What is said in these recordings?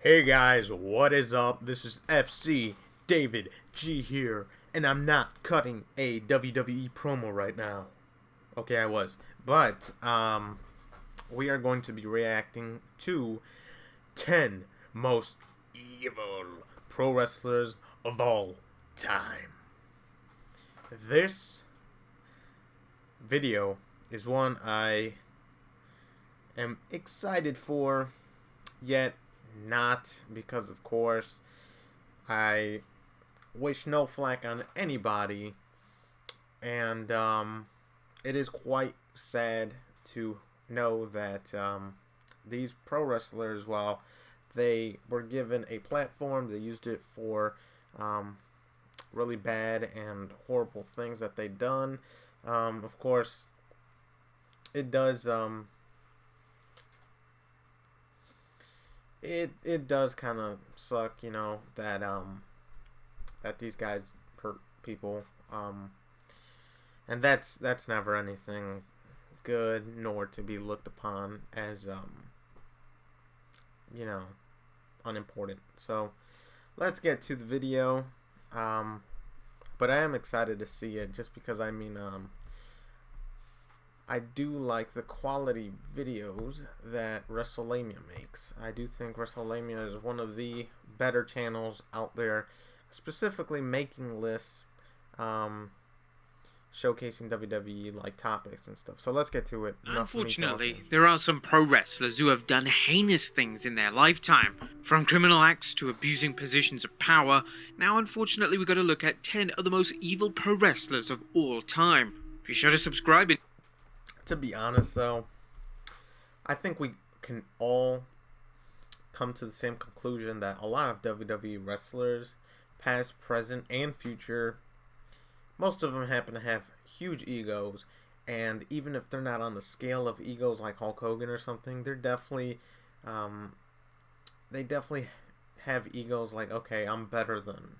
Hey guys, what is up? This is FCDavidG here, and I'm not cutting a WWE promo right now. Okay, I was. But we are going to be reacting to 10 most evil pro wrestlers of all time. This video is one I am excited for, yet not, because of course I wish no flack on anybody, and it is quite sad to know that these pro wrestlers, while they were given a platform, they used it for really bad and horrible things that they done. Of course, it does it does kind of suck, that that these guys hurt people, and that's never anything good, nor to be looked upon as unimportant. So let's get to the video. But I am excited to see it, just because I do like the quality videos that Wrestlelamia makes. I do think Wrestlelamia is one of the better channels out there, specifically making lists, showcasing WWE like topics and stuff. So let's get to it. Unfortunately, there are some pro wrestlers who have done heinous things in their lifetime, from criminal acts to abusing positions of power. Now, unfortunately, we've got to look at 10 of the most evil pro wrestlers of all time. Be sure to subscribe. To be honest, though, I think we can all come to the same conclusion that a lot of WWE wrestlers, past, present, and future, most of them happen to have huge egos, and even if they're not on the scale of egos like Hulk Hogan or something, they're definitely, they definitely have egos like, okay, I'm better than,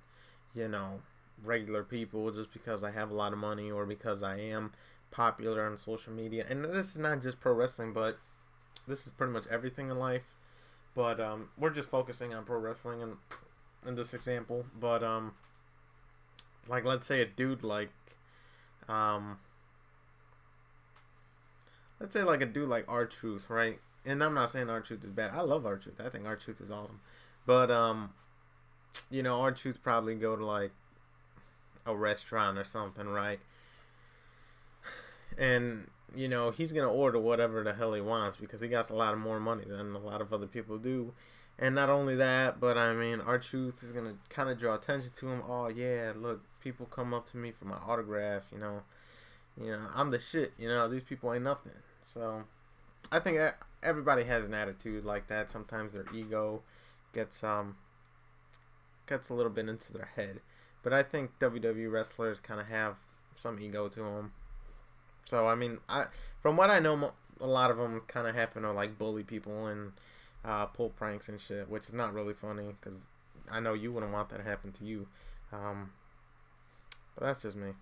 regular people just because I have a lot of money or because I am popular on social media. And this is not just pro wrestling, but this is pretty much everything in life. But we're just focusing on pro wrestling in this example. But like, let's say a dude like let's say like a dude like R-Truth, right? And I'm not saying R-Truth is bad. I love R-Truth. I think R-Truth is awesome. But R-Truth probably go to like a restaurant or something, right? And he's gonna order whatever the hell he wants because he got a lot of more money than a lot of other people do. And not only that, but R-Truth is gonna kind of draw attention to him. Oh yeah, look, people come up to me for my autograph. I'm the shit. These people ain't nothing. So I think everybody has an attitude like that. Sometimes their ego gets a little bit into their head. But I think WWE wrestlers kind of have some ego to them. So from what I know, a lot of them kind of happen to like bully people and pull pranks and shit, which is not really funny because I know you wouldn't want that to happen to you. But that's just me.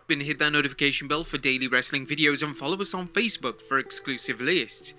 Hit that notification bell for daily wrestling videos and follow us on Facebook for exclusive lists.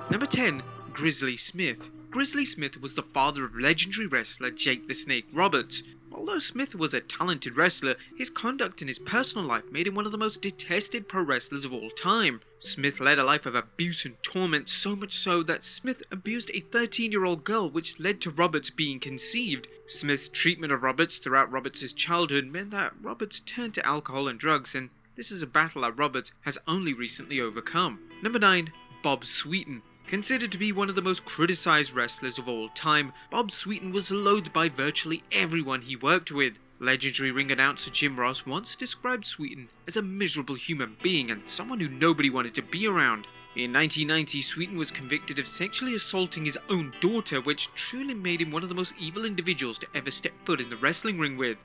Number 10. Grizzly Smith. Grizzly Smith was the father of legendary wrestler Jake the Snake Roberts. Although Smith was a talented wrestler, his conduct in his personal life made him one of the most detested pro wrestlers of all time. Smith led a life of abuse and torment, so much so that Smith abused a 13-year-old girl, which led to Roberts being conceived. Smith's treatment of Roberts throughout Roberts' childhood meant that Roberts turned to alcohol and drugs, and this is a battle that Roberts has only recently overcome. Number 9. Bob Sweeten. Considered to be one of the most criticized wrestlers of all time, Bob Sweeten was loathed by virtually everyone he worked with. Legendary ring announcer Jim Ross once described Sweeten as a miserable human being and someone who nobody wanted to be around. In 1990, Sweeten was convicted of sexually assaulting his own daughter, which truly made him one of the most evil individuals to ever step foot in the wrestling ring with.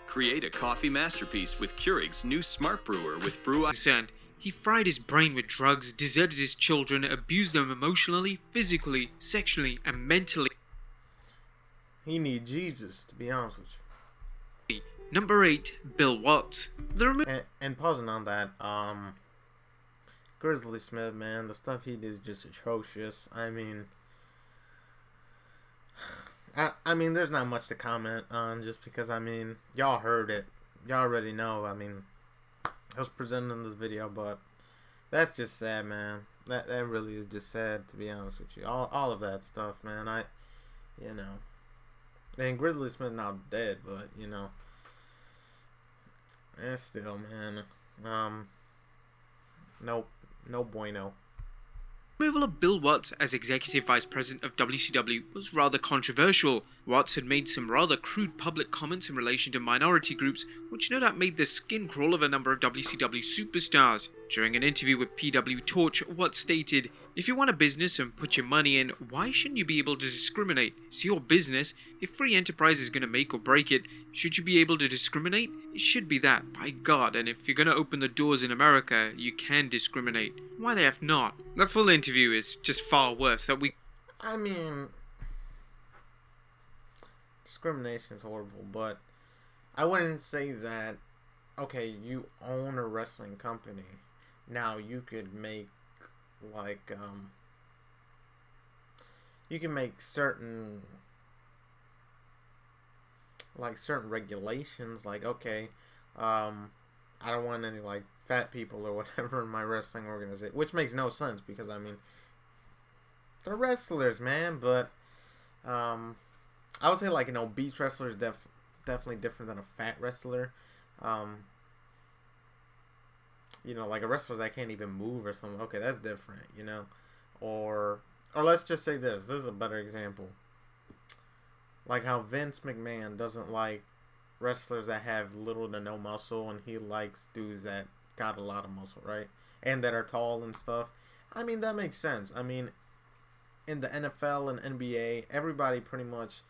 Create a coffee masterpiece with Keurig's new Smart Brewer with brew. He fried his brain with drugs, deserted his children, abused them emotionally, physically, sexually, and mentally. He need Jesus, to be honest with you. Number 8. Bill Watts. And pausing on that, Grizzly Smith, man, the stuff he did is just atrocious. I mean, there's not much to comment on just because, I mean, y'all heard it. Y'all already know. I mean, I was presenting in this video, but that's just sad, man. That really is just sad, to be honest with you. All of that stuff, man. And Grizzly Smith now dead, but, still, man. Nope. No bueno. Removal of Bill Watts as Executive Vice President of WCW was rather controversial. Watts had made some rather crude public comments in relation to minority groups, which no doubt made the skin crawl of a number of WCW superstars. During an interview with PW Torch, Watts stated, "If you want a business and put your money in, why shouldn't you be able to discriminate? It's your business. If free enterprise is going to make or break it, should you be able to discriminate? It should be that, by God, and if you're going to open the doors in America, you can discriminate. Why the F not?" The full interview is just far worse. Discrimination is horrible, but I wouldn't say that, okay, you own a wrestling company. Now you could make, you can make certain regulations, okay, I don't want any, fat people or whatever in my wrestling organization, which makes no sense because, they're wrestlers, man, but, I would say, an obese wrestler is definitely different than a fat wrestler. A wrestler that can't even move or something. Okay, that's different, Or let's just say this. This is a better example. Like how Vince McMahon doesn't like wrestlers that have little to no muscle, and he likes dudes that got a lot of muscle, right? And that are tall and stuff. That makes sense. In the NFL and NBA, everybody pretty much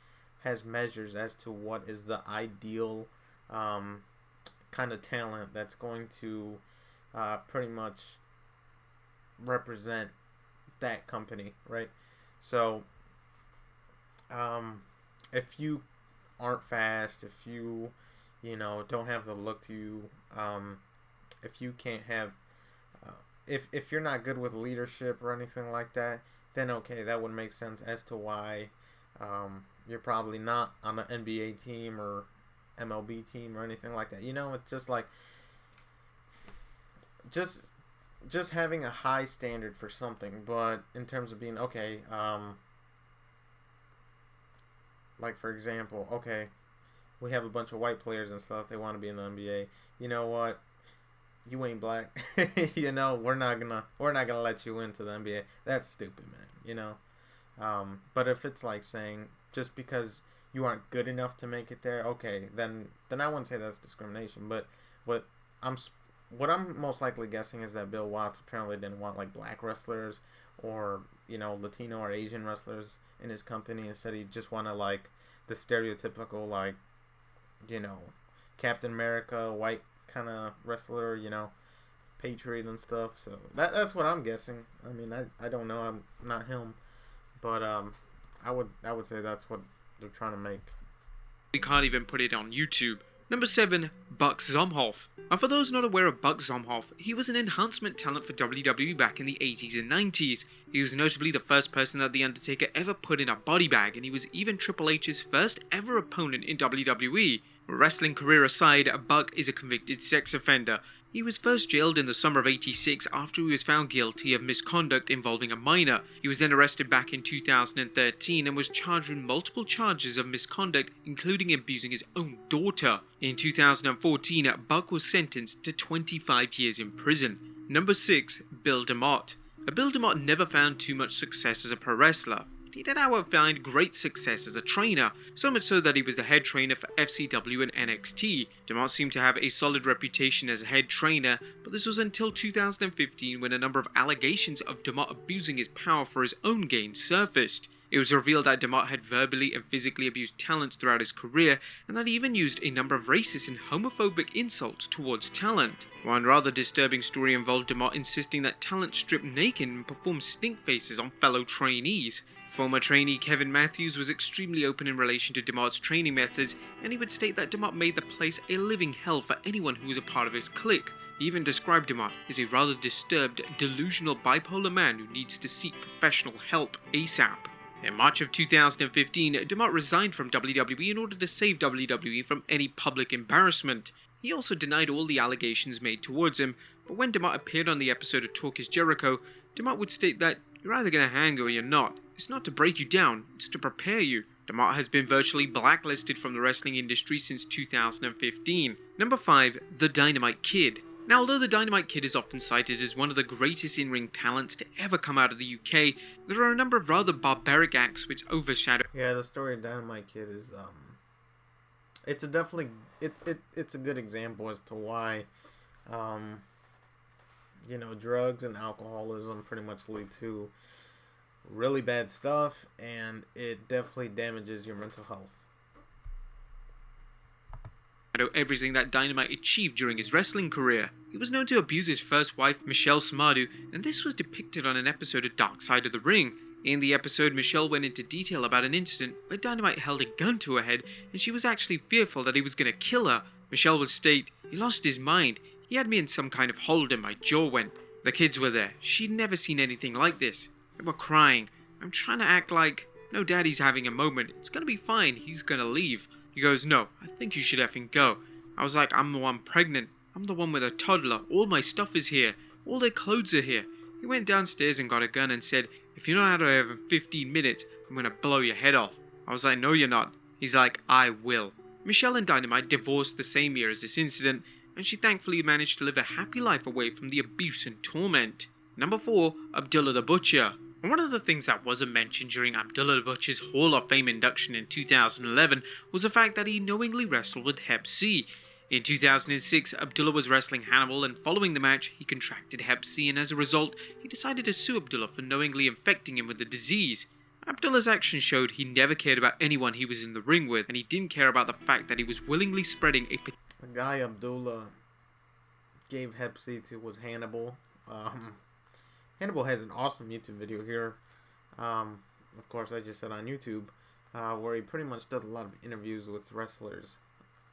has measures as to what is the ideal kind of talent that's going to pretty much represent that company, right? So, if you aren't fast, if you, don't have the look to you, if you can't have, if you're not good with leadership or anything like that, then okay, that would make sense as to why you're probably not on an NBA team or MLB team or anything like that. It's just just having a high standard for something. But in terms of being, okay, for example, okay, we have a bunch of white players and stuff, they want to be in the NBA. You know what? You ain't black. We're not gonna let you into the NBA. That's stupid, man. But if it's saying just because you aren't good enough to make it there, okay, then I wouldn't say that's discrimination. But what I'm most likely guessing is that Bill Watts apparently didn't want black wrestlers or Latino or Asian wrestlers in his company. Instead, he just wanted the stereotypical Captain America white kind of wrestler, Patriot and stuff. So that's what I'm guessing. I don't know. I'm not him, but I would say that's what they're trying to make. We can't even put it on YouTube. Number 7, Buck Zumhofe. And for those not aware of Buck Zumhofe, he was an enhancement talent for WWE back in the 80s and 90s. He was notably the first person that The Undertaker ever put in a body bag, and he was even Triple H's first ever opponent in WWE. Wrestling career aside, Buck is a convicted sex offender. He was first jailed in the summer of '86 after he was found guilty of misconduct involving a minor. He was then arrested back in 2013 and was charged with multiple charges of misconduct, including abusing his own daughter. In 2014, Buck was sentenced to 25 years in prison. Number 6, Bill DeMott. Bill DeMott never found too much success as a pro wrestler. He did, however, find great success as a trainer, so much so that he was the head trainer for FCW and NXT. DeMott seemed to have a solid reputation as a head trainer, but this was until 2015 when a number of allegations of DeMott abusing his power for his own gain surfaced. It was revealed that DeMott had verbally and physically abused talents throughout his career, and that he even used a number of racist and homophobic insults towards talent. One rather disturbing story involved DeMott insisting that talent strip naked and perform stink faces on fellow trainees. Former trainee Kevin Matthews was extremely open in relation to DeMott's training methods, and he would state that DeMott made the place a living hell for anyone who was a part of his clique. He even described DeMott as a rather disturbed, delusional bipolar man who needs to seek professional help ASAP. In March of 2015, DeMott resigned from WWE in order to save WWE from any public embarrassment. He also denied all the allegations made towards him, but when DeMott appeared on the episode of Talk is Jericho, DeMott would state that you're either going to hang or you're not. It's not to break you down, it's to prepare you. DeMott has been virtually blacklisted from the wrestling industry since 2015. Number 5. The Dynamite Kid. Now, although the Dynamite Kid is often cited as one of the greatest in-ring talents to ever come out of the UK, there are a number of rather barbaric acts which overshadow. Yeah, the story of Dynamite Kid is it's a good example as to why drugs and alcoholism pretty much lead to really bad stuff, and it definitely damages your mental health. Everything that Dynamite achieved during his wrestling career. He was known to abuse his first wife, Michelle Smadu, and this was depicted on an episode of Dark Side of the Ring. In the episode, Michelle went into detail about an incident where Dynamite held a gun to her head, and she was actually fearful that he was going to kill her. Michelle would state, "He lost his mind. He had me in some kind of hold and my jaw went." The kids were there. She'd never seen anything like this. They were crying. I'm trying to act like, no, Daddy's having a moment. It's going to be fine. He's going to leave. He goes, "No, I think you should effing go." I was like, "I'm the one pregnant. I'm the one with a toddler. All my stuff is here. All their clothes are here." He went downstairs and got a gun and said, "If you're not out of here in 15 minutes, I'm going to blow your head off." I was like, "No, you're not." He's like, "I will." Michelle and Dynamite divorced the same year as this incident, and she thankfully managed to live a happy life away from the abuse and torment. Number 4. Abdullah the Butcher. And one of the things that wasn't mentioned during Abdullah the Butcher's Hall of Fame induction in 2011 was the fact that he knowingly wrestled with Hep C. In 2006, Abdullah was wrestling Hannibal, and following the match, he contracted Hep C, and as a result, he decided to sue Abdullah for knowingly infecting him with the disease. Abdullah's actions showed he never cared about anyone he was in the ring with, and he didn't care about the fact that he was willingly spreading a... The guy Abdullah gave Hep C to was Hannibal. Hannibal has an awesome YouTube video here. Of course, I just said on YouTube, where he pretty much does a lot of interviews with wrestlers,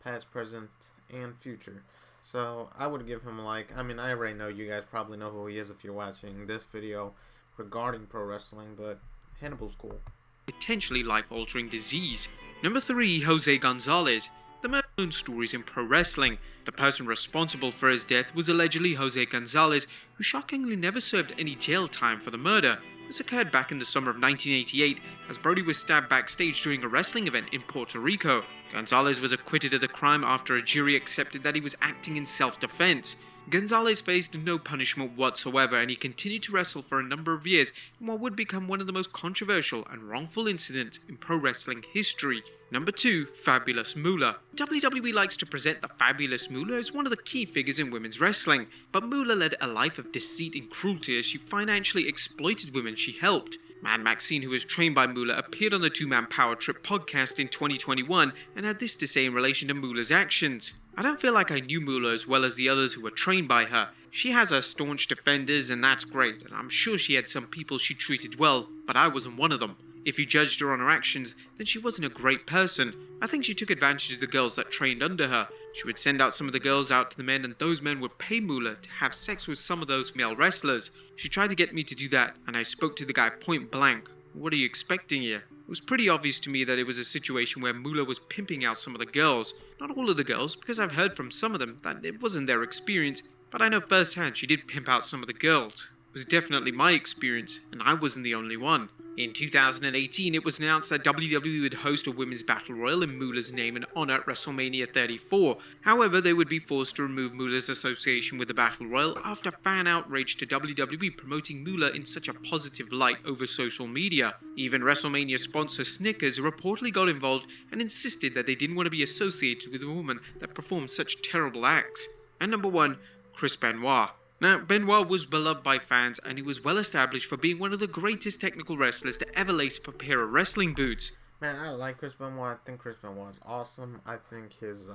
past, present, and future. So I would give him a like. I mean, I already know you guys probably know who he is if you're watching this video regarding pro wrestling, but Hannibal's cool. Potentially life-altering disease. Number 3, Jose Gonzalez. The most known stories in pro wrestling. The person responsible for his death was allegedly Jose Gonzalez, who shockingly never served any jail time for the murder. This occurred back in the summer of 1988, as Brody was stabbed backstage during a wrestling event in Puerto Rico. Gonzalez was acquitted of the crime after a jury accepted that he was acting in self-defense. Gonzalez faced no punishment whatsoever, and he continued to wrestle for a number of years in what would become one of the most controversial and wrongful incidents in pro wrestling history. Number 2, Fabulous Moolah. WWE likes to present the Fabulous Moolah as one of the key figures in women's wrestling, but Moolah led a life of deceit and cruelty as she financially exploited women she helped. Mad Maxine, who was trained by Moolah, appeared on the Two-Man Power Trip podcast in 2021 and had this to say in relation to Moolah's actions. "I don't feel like I knew Moolah as well as the others who were trained by her. She has her staunch defenders, and that's great, and I'm sure she had some people she treated well, but I wasn't one of them. If you judged her on her actions, then she wasn't a great person. I think she took advantage of the girls that trained under her. She would send out some of the girls out to the men, and those men would pay Moolah to have sex with some of those male wrestlers. She tried to get me to do that, and I spoke to the guy point blank. What are you expecting here? It was pretty obvious to me that it was a situation where Moolah was pimping out some of the girls. Not all of the girls, because I've heard from some of them that it wasn't their experience, but I know firsthand she did pimp out some of the girls. It was definitely my experience, and I wasn't the only one." In 2018, it was announced that WWE would host a Women's Battle Royal in Moolah's name and honor at WrestleMania 34. However, they would be forced to remove Moolah's association with the Battle Royal after fan outrage to WWE promoting Moolah in such a positive light over social media. Even WrestleMania sponsor Snickers reportedly got involved and insisted that they didn't want to be associated with a woman that performed such terrible acts. And number 1, Chris Benoit. Now, Benoit was beloved by fans, and he was well established for being one of the greatest technical wrestlers to ever lace up a pair of wrestling boots. Man, I like Chris Benoit. I think Chris Benoit is awesome. I think his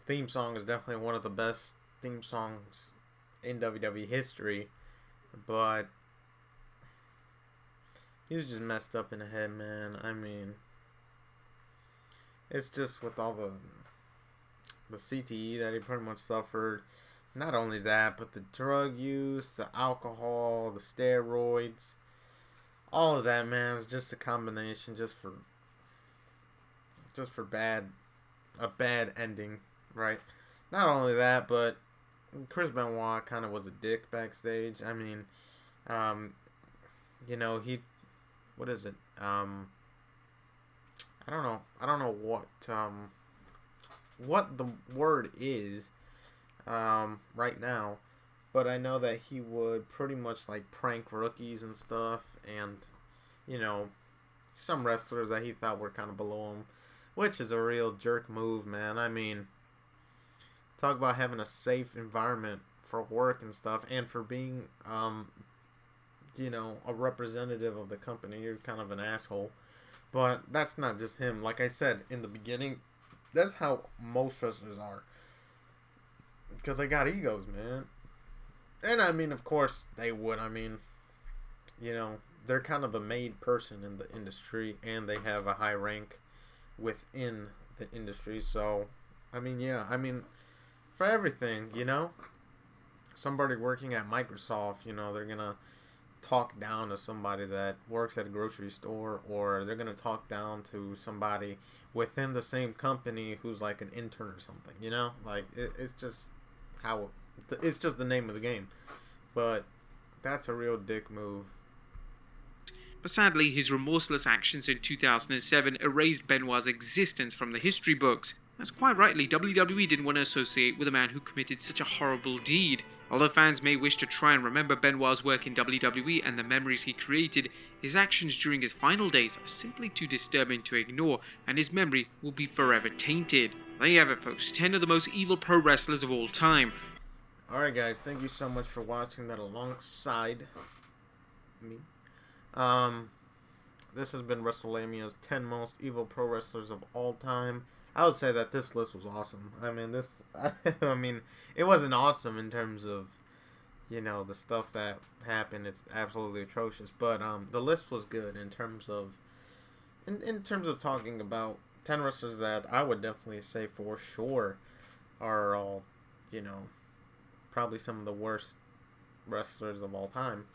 theme song is definitely one of the best theme songs in WWE history. But he was just messed up in the head, man. I mean, it's just with all the the CTE that he pretty much suffered. Not only that, but the drug use, the alcohol, the steroids, all of that, man, is just a combination just for a bad ending, right? Not only that, but Chris Benoit kind of was a dick backstage. I mean, what is it? I don't know what the word is, right now, but I know that he would pretty much like prank rookies and stuff, and some wrestlers that he thought were kind of below him, which is a real jerk move, man. I mean, talk about having a safe environment for work and stuff, and for being, a representative of the company. You're kind of an asshole. But that's not just him. Like I said in the beginning, that's how most wrestlers are. Because they got egos, man. And I mean, of course, they would. I mean, they're kind of a made person in the industry, and they have a high rank within the industry. So, I mean, yeah. I mean, for everything, somebody working at Microsoft, they're going to talk down to somebody that works at a grocery store, or they're going to talk down to somebody within the same company who's like an intern or something, like it's just it's just the name of the game. But that's a real dick move. But sadly, his remorseless actions in 2007 erased Benoit's existence from the history books. As quite rightly, WWE didn't want to associate with a man who committed such a horrible deed. Although fans may wish to try and remember Benoit's work in WWE and the memories he created, his actions during his final days are simply too disturbing to ignore, and his memory will be forever tainted. There you have it, folks. 10 of the most evil pro wrestlers of all time. Alright, guys. Thank you so much for watching that alongside me. This has been Wrestlelamia 10 most evil pro wrestlers of all time. I would say that this list was awesome. I mean, it wasn't awesome in terms of, the stuff that happened. It's absolutely atrocious. But the list was good in terms of, in terms of talking about 10 wrestlers that I would definitely say for sure are all, probably some of the worst wrestlers of all time.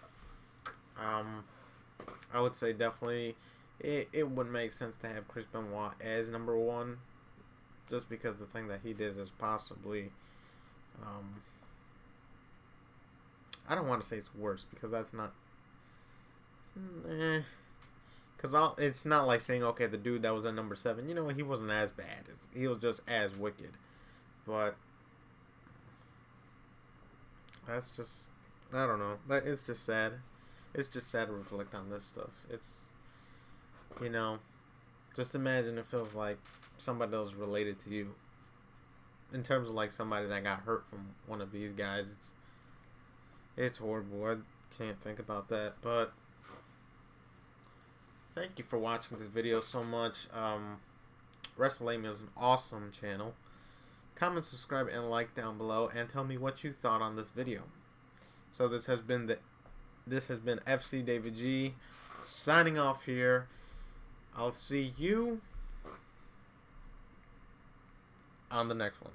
I would say definitely it would make sense to have Chris Benoit as number one. Just because the thing that he did is possibly, I don't want to say it's worse, because that's not, because it's not like saying, okay, the dude that was at number 7, he wasn't as bad. He was just as wicked. But that's just, I don't know. It's just sad. It's just sad to reflect on this stuff. It's, just imagine it feels like somebody else related to you. In terms of like somebody that got hurt from one of these guys, it's horrible. I can't think about that. But thank you for watching this video so much. Wrestlelamia is an awesome channel. Comment, subscribe, and like down below, and tell me what you thought on this video. So this has been FCDavidG signing off here. I'll see you on the next one.